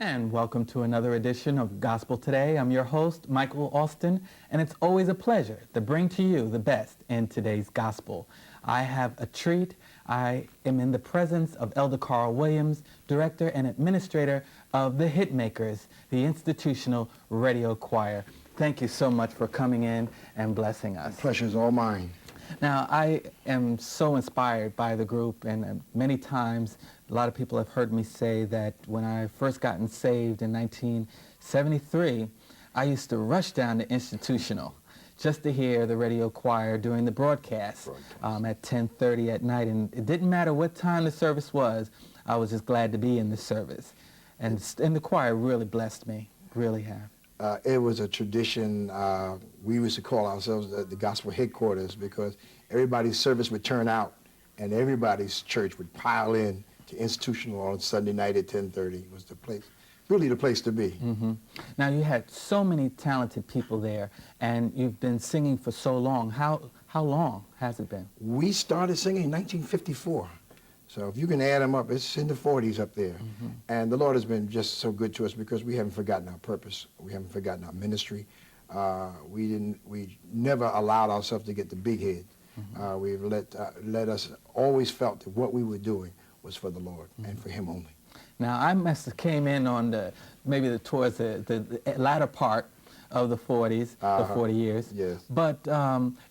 And welcome to another edition of Gospel Today. I'm your host, Michael Austin, and it's always a pleasure to bring to you the best in today's gospel. I have a treat. I am in the presence of Elder Carl Williams, director and administrator of the Hitmakers, the institutional radio choir. Thank you so much for coming in and blessing us. The pleasure is all mine. Now, I am so inspired by the group, and many times a lot of people have heard me say that when I first gotten saved in 1973, I used to rush down to Institutional just to hear the radio choir during the broadcast at 10:30 at night, and it didn't matter what time the service was, I was just glad to be in the service. And the choir really blessed me, really have. It was a tradition. We used to call ourselves the gospel headquarters because everybody's service would turn out and everybody's church would pile in to Institutional on Sunday night at 10:30. It was the place, really the place to be. Mm-hmm. Now, you had so many talented people there, and you've been singing for so long. How long has it been? We started singing in 1954. So if you can add them up, it's in the 40s up there. Mm-hmm. And the Lord has been just so good to us because we haven't forgotten our purpose. We haven't forgotten our ministry. We never allowed ourselves to get the big head. Mm-hmm. We've let us always felt that what we were doing was for the Lord and for Him only. Now, I must have came in on towards the latter part of the 40s, the 40 years. Yes. But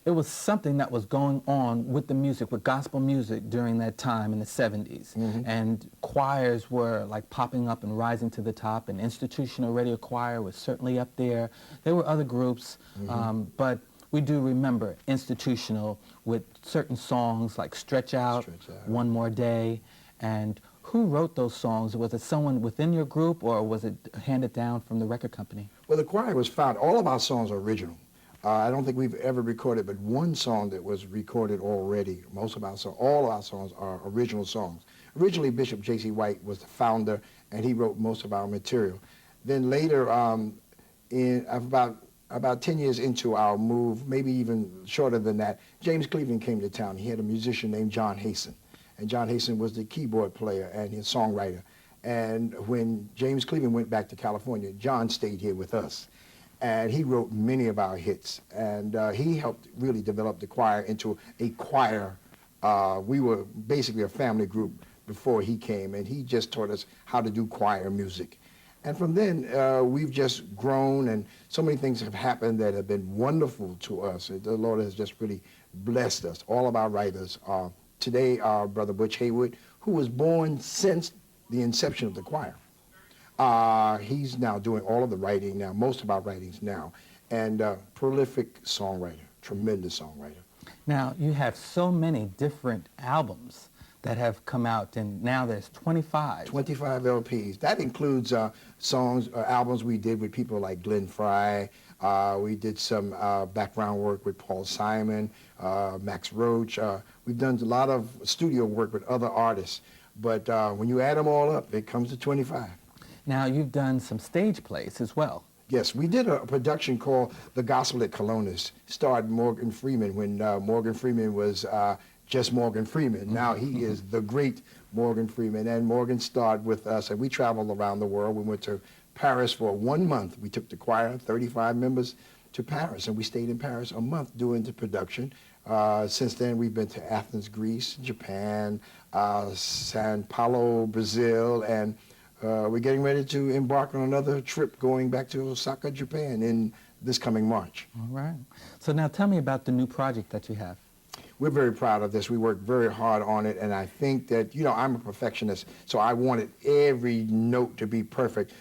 it was something that was going on with the music, with gospel music during that time in the 70s. Mm-hmm. And choirs were like popping up and rising to the top, and Institutional Radio Choir was certainly up there. There were other groups, but we do remember Institutional with certain songs like Stretch Out, One More Day. And who wrote those songs? Was it someone within your group, or was it handed down from the record company? Well, the choir was found. All of our songs are original. I don't think we've ever recorded but one song that was recorded already. Most of our songs, all of our songs are original songs. Originally, Bishop J.C. White was the founder, and he wrote most of our material. Then later, in about 10 years into our move, maybe even shorter than that, James Cleveland came to town. He had a musician named John Hasten. And John Hasten was the keyboard player and his songwriter. And when James Cleveland went back to California, John stayed here with us. And he wrote many of our hits. And he helped really develop the choir into a choir. We were basically a family group before he came, and he just taught us how to do choir music. And from then, we've just grown, and so many things have happened that have been wonderful to us. The Lord has just really blessed us. All of our writers are today, our brother Butch Haywood, who was born since the inception of the choir. He's now doing all of the writing now, most of our writings now, and prolific songwriter, tremendous songwriter. Now, you have so many different albums that have come out, and now there's 25. 25 LPs. That includes albums we did with people like Glenn Frey. We did some background work with Paul Simon, Max Roach. We've done a lot of studio work with other artists. But when you add them all up, it comes to 25. Now, you've done some stage plays as well. Yes, we did a production called The Gospel at Colonus. Starred Morgan Freeman when Morgan Freeman was just Morgan Freeman. Now he is the great Morgan Freeman. And Morgan starred with us, and we traveled around the world. We went to Paris for 1 month. We took the choir, 35 members, to Paris, and we stayed in Paris a month doing the production. Since then, we've been to Athens, Greece, Japan, Sao Paulo, Brazil, and we're getting ready to embark on another trip going back to Osaka, Japan in this coming March. All right. So now tell me about the new project that you have. We're very proud of this. We worked very hard on it, and I think that, you know, I'm a perfectionist, so I wanted every note to be perfect.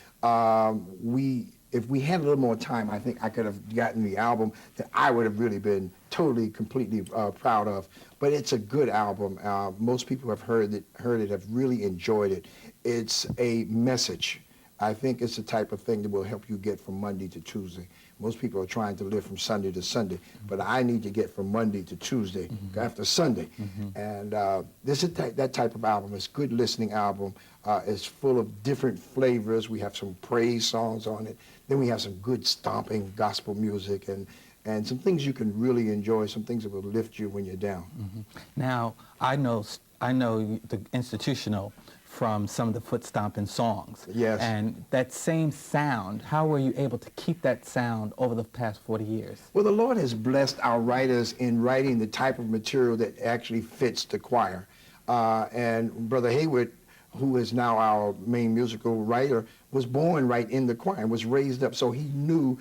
If we had a little more time, I think I could have gotten the album that I would have really been totally, completely proud of. But it's a good album. Most people who have heard it have really enjoyed it. It's a message. I think it's the type of thing that will help you get from Monday to Tuesday. Most people are trying to live from Sunday to Sunday, but I need to get from Monday to Tuesday after Sunday. And this is that type of album. It's a good listening album. It's full of different flavors. We have some praise songs on it. Then we have some good stomping gospel music and some things you can really enjoy, some things that will lift you when you're down. Now, I know the Institutional from some of the foot stomping songs. Yes. And that same sound, how were you able to keep that sound over the past 40 years? Well, the Lord has blessed our writers in writing the type of material that actually fits the choir. And Brother Hayward, who is now our main musical writer, was born right in the choir and was raised up, so he knew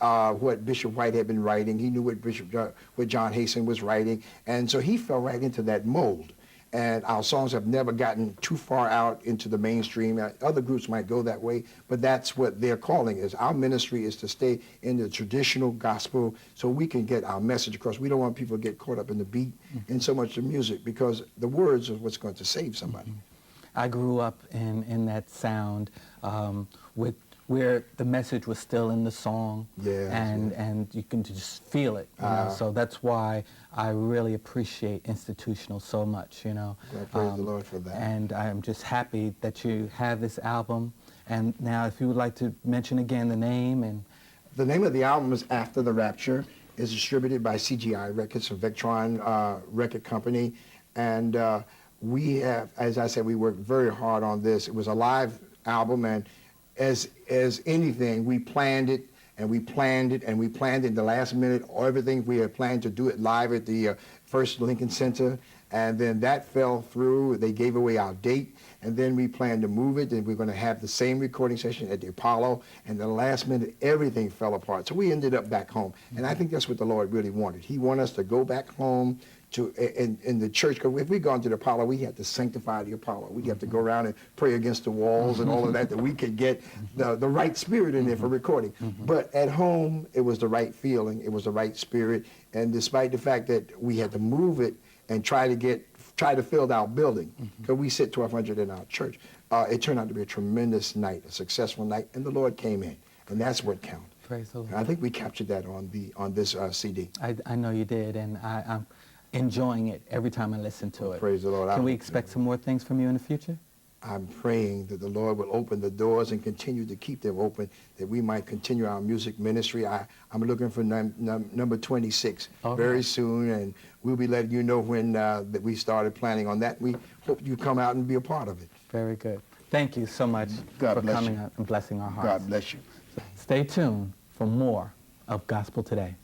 what Bishop White had been writing. He knew what John Hasten was writing, and so he fell right into that mold. And our songs have never gotten too far out into the mainstream. Other groups might go that way, but that's what their calling is. Our ministry is to stay in the traditional gospel so we can get our message across. We don't want people to get caught up in the beat and so much the music, because the words are what's going to save somebody. I grew up in that sound with where the message was still in the song, Yes, and you can just feel it. You know? So that's why I really appreciate Institutional so much. You know, Praise the Lord for that. And I'm just happy that you have this album. And now, if you would like to mention again the name and the name of the album is After the Rapture. It's distributed by CGI Records, a Vectron record company, and we have, as I said, we worked very hard on this. It was a live album, and as anything, we planned it, and we planned it, and we planned it in the last minute, everything. We had planned to do it live at the First Lincoln Center, and then that fell through. They gave away our date, and then we planned to move it, and we're going to have the same recording session at the Apollo, and the last minute, everything fell apart. So we ended up back home, and I think that's what the Lord really wanted. He wanted us to go back home to in the church, because if we'd gone to the Apollo, we had to sanctify the Apollo. We'd have to go around and pray against the walls and all of that we could get the right spirit in there for recording. But at home, it was the right feeling, it was the right spirit, and despite the fact that we had to move it and try to fill our building, because we sit 1,200 in our church, it turned out to be a tremendous night, a successful night, and the Lord came in, and that's what counted. Praise the Lord. I think we captured that on this CD. I know you did, and I'm enjoying it every time I listen to it. Praise the Lord. Can we expect some more things from you in the future? I'm praying that the Lord will open the doors and continue to keep them open, that we might continue our music ministry. I'm looking for number 26 very soon, and we'll be letting you know when that we started planning on that. We hope you come out and be a part of it. Very good. Thank you so much for coming out and blessing our hearts. God bless you. Stay tuned for more of Gospel Today.